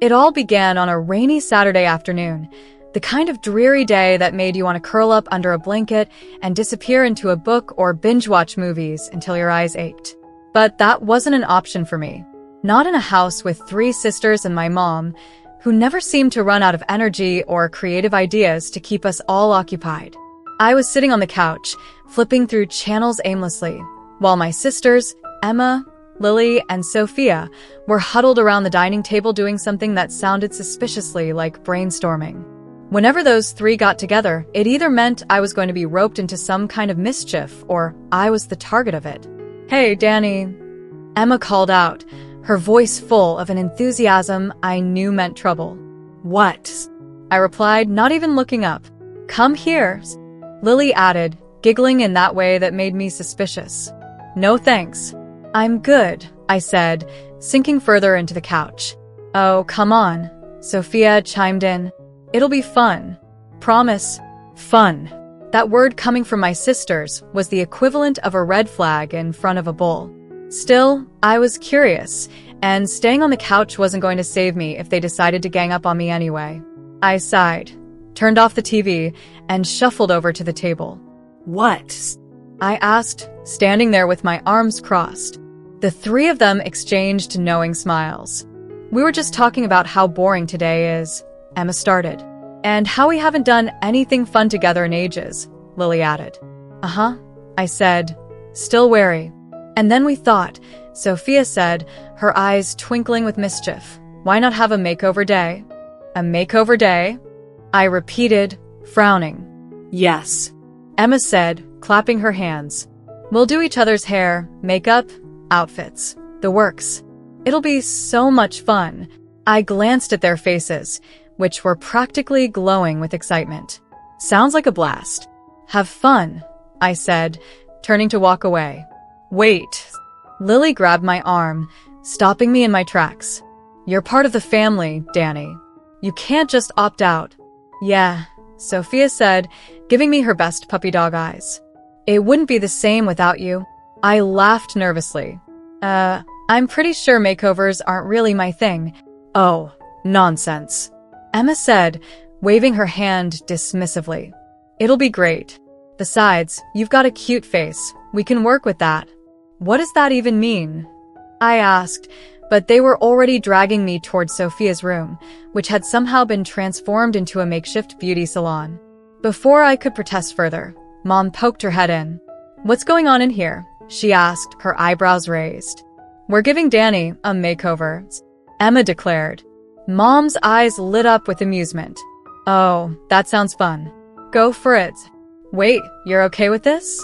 It all began on a rainy Saturday afternoon, the kind of dreary day that made you want to curl up under a blanket and disappear into a book or binge-watch movies until your eyes ached. But that wasn't an option for me. Not in a house with 3 sisters and my mom, who never seemed to run out of energy or creative ideas to keep us all occupied. I was sitting on the couch, flipping through channels aimlessly, while my sisters, Emma, Lily, and Sophia, were huddled around the dining table doing something that sounded suspiciously like brainstorming. Whenever those 3 got together, it either meant I was going to be roped into some kind of mischief or I was the target of it. "Hey, Danny," Emma called out, her voice full of an enthusiasm I knew meant trouble. "What?" I replied, not even looking up. "Come here," Lily added, giggling in that way that made me suspicious. "No thanks. I'm good," I said, sinking further into the couch. "Oh, come on," Sophia chimed in. "It'll be fun. Promise. Fun." That word coming from my sisters was the equivalent of a red flag in front of a bull. Still, I was curious, and staying on the couch wasn't going to save me if they decided to gang up on me anyway. I sighed, turned off the TV, and shuffled over to the table. "What?" I asked, standing there with my arms crossed. The 3 of them exchanged knowing smiles. "We were just talking about how boring today is," Emma started. "And how we haven't done anything fun together in ages," Lily added. "Uh-huh," I said, still wary. "And then we thought," Sophia said, her eyes twinkling with mischief, "why not have a makeover day?" "A makeover day?" I repeated, frowning. "Yes," Emma said, clapping her hands. "We'll do each other's hair, makeup, outfits, the works. It'll be so much fun." I glanced at their faces, which were practically glowing with excitement. "Sounds like a blast." "Have fun," I said, turning to walk away. "Wait." Lily grabbed my arm, stopping me in my tracks. "You're part of the family, Danny. You can't just opt out." "Yeah," Sophia said, giving me her best puppy dog eyes. "It wouldn't be the same without you." I laughed nervously. I'm pretty sure makeovers aren't really my thing." "Oh, nonsense," Emma said, waving her hand dismissively. "It'll be great. Besides, you've got a cute face. We can work with that." "What does that even mean?" I asked, but they were already dragging me towards Sophia's room, which had somehow been transformed into a makeshift beauty salon. Before I could protest further, Mom poked her head in. "What's going on in here?" she asked, her eyebrows raised. "We're giving Danny a makeover," Emma declared. Mom's eyes lit up with amusement. "Oh, that sounds fun. Go for it." "Wait, you're okay with this?"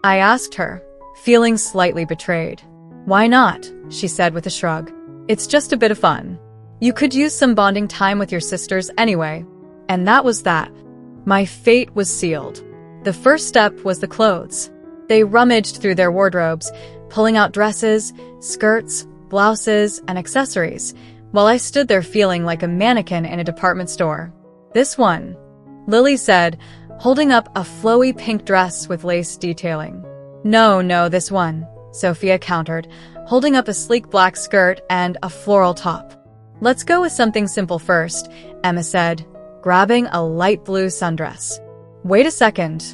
I asked her, feeling slightly betrayed. "Why not?" she said with a shrug. "It's just a bit of fun. You could use some bonding time with your sisters anyway." And that was that. My fate was sealed. The first step was the clothes. They rummaged through their wardrobes, pulling out dresses, skirts, blouses, and accessories, while I stood there feeling like a mannequin in a department store. "This one," Lily said, holding up a flowy pink dress with lace detailing. No, this one," Sophia countered, holding up a sleek black skirt and a floral top. "Let's go with something simple first," Emma said, grabbing a light blue sundress. "Wait a second."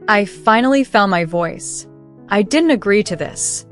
I finally found my voice. I didn't agree to this.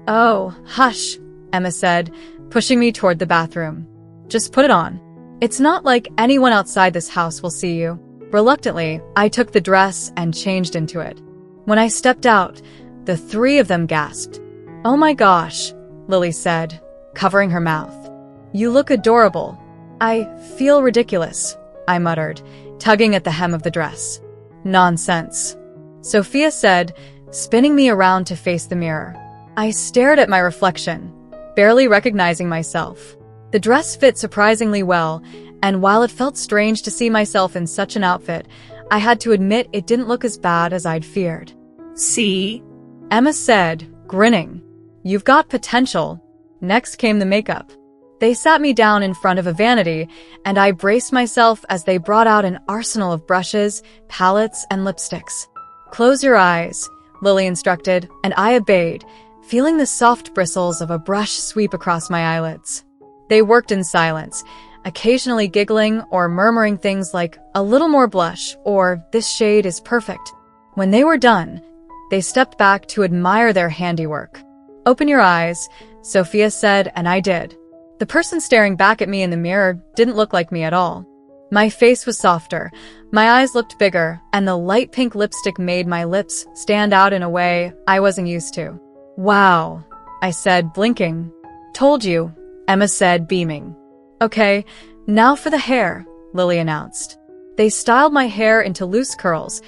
"Oh, hush," Emma said, pushing me toward the bathroom. "Just put it on. It's not like anyone outside this house will see you." Reluctantly, I took the dress and changed into it. When I stepped out, the 3 of them gasped. "Oh my gosh," Lily said, covering her mouth. "You look adorable." "I feel ridiculous," I muttered, tugging at the hem of the dress. "Nonsense," Sophia said, spinning me around to face the mirror. I stared at my reflection, barely recognizing myself. The dress fit surprisingly well, and while it felt strange to see myself in such an outfit, I had to admit it didn't look as bad as I'd feared. "See?" Emma said, grinning. "You've got potential." Next came the makeup. They sat me down in front of a vanity, and I braced myself as they brought out an arsenal of brushes, palettes, and lipsticks. "Close your eyes," Lily instructed, and I obeyed, feeling the soft bristles of a brush sweep across my eyelids. They worked in silence, occasionally giggling or murmuring things like, "a little more blush," or "this shade is perfect." When they were done, they stepped back to admire their handiwork. "Open your eyes," Sophia said, and I did. The person staring back at me in the mirror didn't look like me at all. My face was softer, my eyes looked bigger, and the light pink lipstick made my lips stand out in a way I wasn't used to. "Wow," I said, blinking. "Told you," Emma said, beaming. "Okay, now for the hair," Lily announced. They styled my hair into loose curls,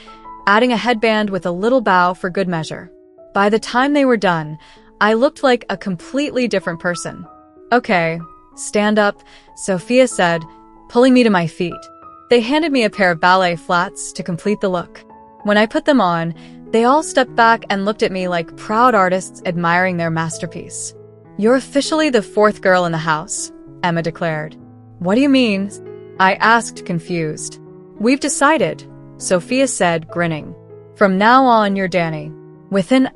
adding a headband with a little bow for good measure. By the time they were done, I looked like a completely different person. "Okay, stand up," Sophia said, pulling me to my feet. They handed me a pair of ballet flats to complete the look. When I put them on, they all stepped back and looked at me like proud artists admiring their masterpiece. "You're officially the fourth girl in the house," Emma declared. "What do you mean?" I asked, confused. "We've decided," Sophia said, grinning. "From now on, you're Danny." Within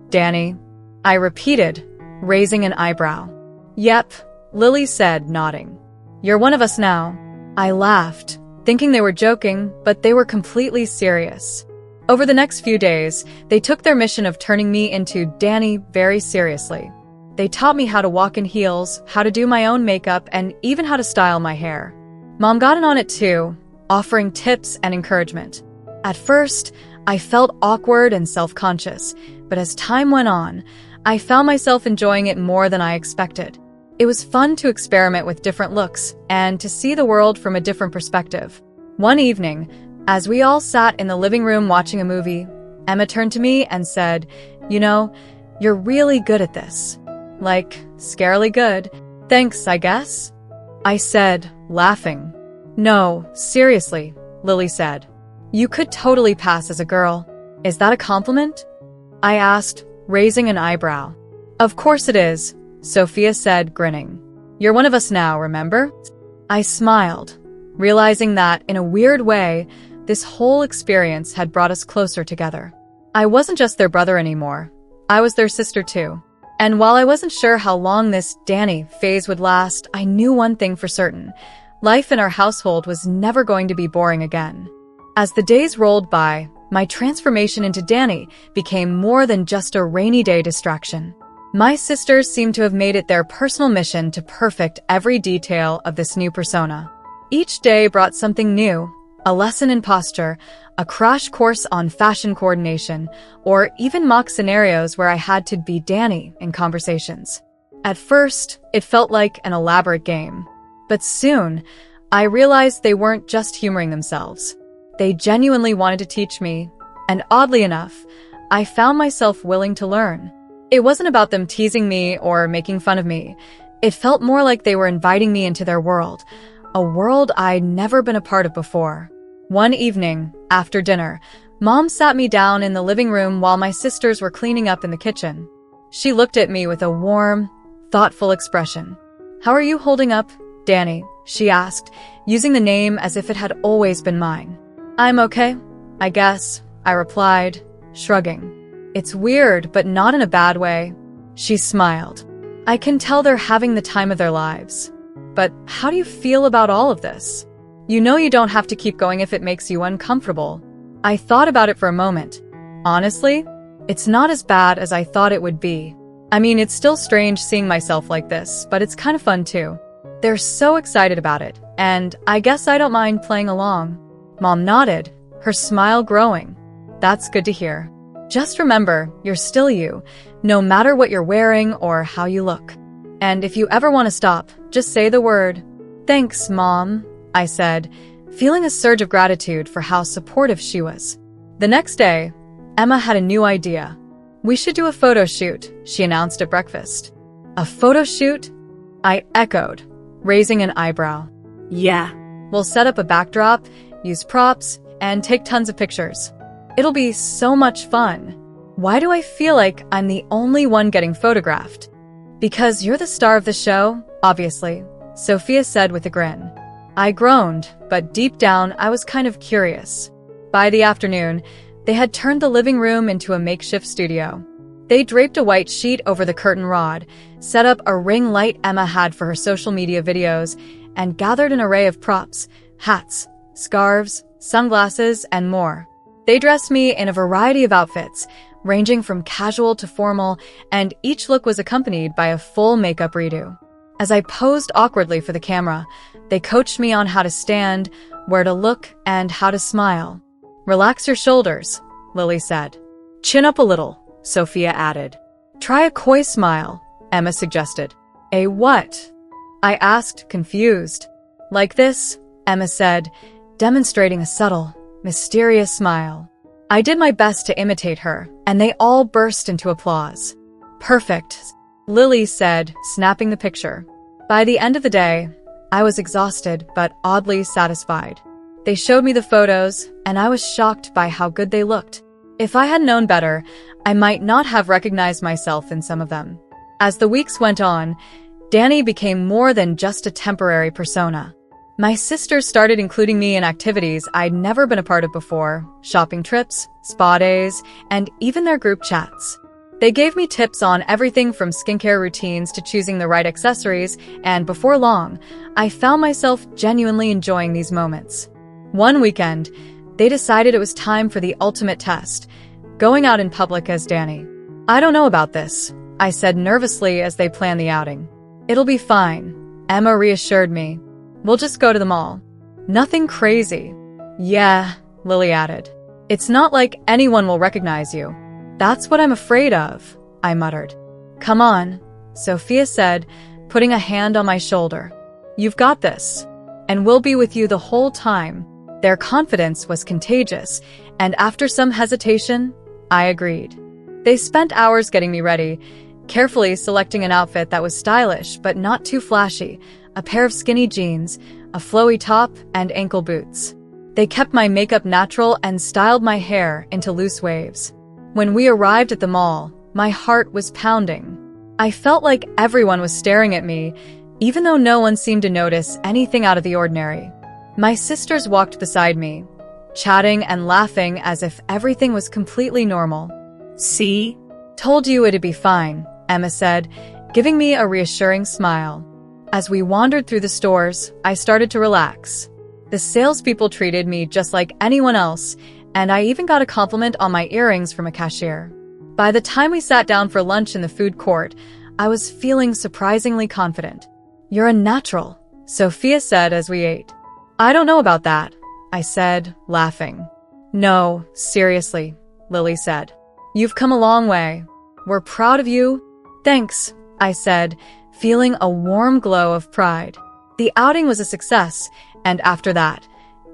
Danny, I repeated, raising an eyebrow. "Yep," Lily said, nodding. "You're one of us now." I laughed, thinking they were joking, but they were completely serious. Over the next few days, they took their mission of turning me into Danny very seriously. They taught me how to walk in heels, how to do my own makeup, and even how to style my hair. Mom got in on it too, offering tips and encouragement. At first, I felt awkward and self-conscious, but as time went on, I found myself enjoying it more than I expected. It was fun to experiment with different looks and to see the world from a different perspective. One evening, as we all sat in the living room watching a movie, Emma turned to me and said, "You know, you're really good at this. Like, scarily good." "Thanks, I guess," I said, laughing. "No, seriously," Lily said. "You could totally pass as a girl. Is that a compliment?" I asked, raising an eyebrow. "Of course it is," Sophia said, grinning. "You're one of us now, remember?" I smiled, realizing that, in a weird way, this whole experience had brought us closer together. I wasn't just their brother anymore. I was their sister too. And while I wasn't sure how long this Danny phase would last, I knew one thing for certain. Life in our household was never going to be boring again. As the days rolled by, my transformation into Danny became more than just a rainy day distraction. My sisters seemed to have made it their personal mission to perfect every detail of this new persona. Each day brought something new, a lesson in posture, a crash course on fashion coordination, or even mock scenarios where I had to be Danny in conversations. At first, it felt like an elaborate game. But soon, I realized they weren't just humoring themselves. They genuinely wanted to teach me, and oddly enough, I found myself willing to learn. It wasn't about them teasing me or making fun of me. It felt more like they were inviting me into their world, a world I'd never been a part of before. One evening, after dinner, Mom sat me down in the living room while my sisters were cleaning up in the kitchen. She looked at me with a warm, thoughtful expression. "How are you holding up, Danny?" she asked, using the name as if it had always been mine. "I'm okay, I guess," I replied, shrugging. "It's weird, but not in a bad way." She smiled. "I can tell they're having the time of their lives. But how do you feel about all of this? You know you don't have to keep going if it makes you uncomfortable." I thought about it for a moment. Honestly, it's not as bad as I thought it would be. I mean, it's still strange seeing myself like this, but it's kind of fun too. They're so excited about it, and I guess I don't mind playing along. Mom nodded, her smile growing. "That's good to hear. Just remember, you're still you, no matter what you're wearing or how you look. And if you ever want to stop, just say the word." "Thanks, Mom," I said, feeling a surge of gratitude for how supportive she was. The next day, Emma had a new idea. "We should do a photo shoot," she announced at breakfast. "A photo shoot?" I echoed, raising an eyebrow. "Yeah. We'll set up a backdrop, use props, and take tons of pictures. It'll be so much fun. Why do I feel like I'm the only one getting photographed?" "Because you're the star of the show, obviously," Sophia said with a grin. I groaned, but deep down I was kind of curious. By the afternoon, they had turned the living room into a makeshift studio. They draped a white sheet over the curtain rod, set up a ring light Emma had for her social media videos, and gathered an array of props, hats, scarves, sunglasses, and more. They dressed me in a variety of outfits, ranging from casual to formal, and each look was accompanied by a full makeup redo. As I posed awkwardly for the camera, they coached me on how to stand, where to look, and how to smile. "Relax your shoulders," Lily said. "Chin up a little," Sophia added. "Try a coy smile," Emma suggested. "A what?" I asked, confused. "Like this," Emma said, demonstrating a subtle, mysterious smile. I did my best to imitate her, and they all burst into applause. "Perfect," Lily said, snapping the picture. By the end of the day, I was exhausted but oddly satisfied. They showed me the photos, and I was shocked by how good they looked. If I had known better, I might not have recognized myself in some of them. As the weeks went on, Danny became more than just a temporary persona. My sisters started including me in activities I'd never been a part of before, shopping trips, spa days, and even their group chats. They gave me tips on everything from skincare routines to choosing the right accessories, and before long, I found myself genuinely enjoying these moments. One weekend, they decided it was time for the ultimate test, going out in public as Danny. "I don't know about this," I said nervously as they planned the outing. "It'll be fine," Emma reassured me. "We'll just go to the mall. Nothing crazy." "Yeah," Lily added. "It's not like anyone will recognize you." "That's what I'm afraid of," I muttered. "Come on," Sophia said, putting a hand on my shoulder. "You've got this, and we'll be with you the whole time." Their confidence was contagious, and after some hesitation, I agreed. They spent hours getting me ready, carefully selecting an outfit that was stylish but not too flashy, a pair of skinny jeans, a flowy top, and ankle boots. They kept my makeup natural and styled my hair into loose waves. When we arrived at the mall, my heart was pounding. I felt like everyone was staring at me, even though no one seemed to notice anything out of the ordinary. My sisters walked beside me, chatting and laughing as if everything was completely normal. "See? Told you it'd be fine," Emma said, giving me a reassuring smile. As we wandered through the stores, I started to relax. The salespeople treated me just like anyone else, and I even got a compliment on my earrings from a cashier. By the time we sat down for lunch in the food court, I was feeling surprisingly confident. "You're a natural," Sophia said as we ate. "I don't know about that," I said, laughing. "No, seriously," Lily said. "You've come a long way. We're proud of you." "Thanks," I said, feeling a warm glow of pride. The outing was a success, and after that,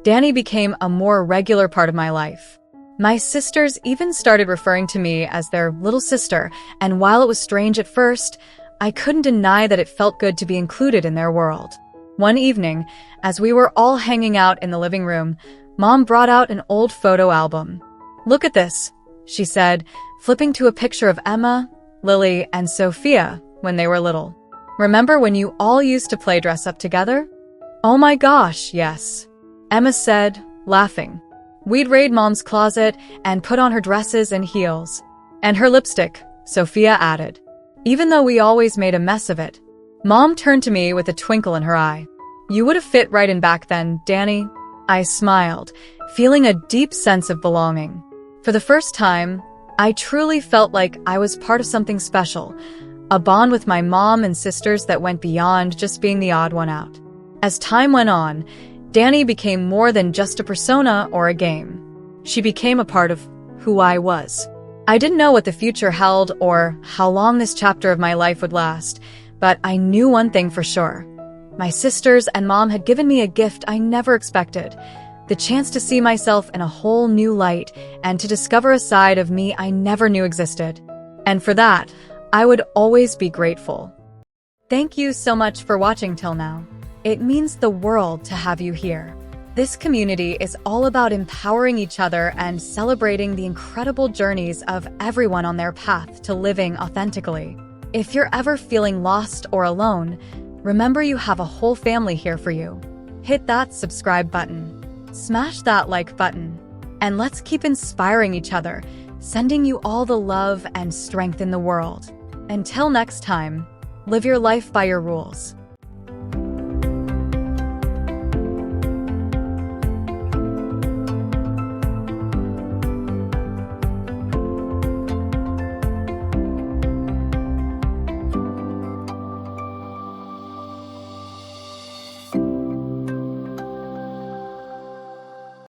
Danny became a more regular part of my life. My sisters even started referring to me as their little sister, and while it was strange at first, I couldn't deny that it felt good to be included in their world. One evening, as we were all hanging out in the living room, Mom brought out an old photo album. "Look at this," she said, flipping to a picture of Emma, Lily, and Sophia when they were little. "Remember when you all used to play dress up together?" "Oh my gosh, yes," Emma said, laughing. "We'd raid Mom's closet and put on her dresses and heels. And her lipstick," Sophia added. "Even though we always made a mess of it." Mom turned to me with a twinkle in her eye. "You would have fit right in back then, Danny." I smiled, feeling a deep sense of belonging. For the first time, I truly felt like I was part of something special, a bond with my mom and sisters that went beyond just being the odd one out. As time went on, Danny became more than just a persona or a game. She became a part of who I was. I didn't know what the future held or how long this chapter of my life would last, but I knew one thing for sure. My sisters and Mom had given me a gift I never expected, the chance to see myself in a whole new light and to discover a side of me I never knew existed. And for that, I would always be grateful. Thank you so much for watching till now. It means the world to have you here. This community is all about empowering each other and celebrating the incredible journeys of everyone on their path to living authentically. If you're ever feeling lost or alone, remember you have a whole family here for you. Hit that subscribe button, smash that like button, and let's keep inspiring each other sending you all the love and strength in the world. Until next time, live your life by your rules.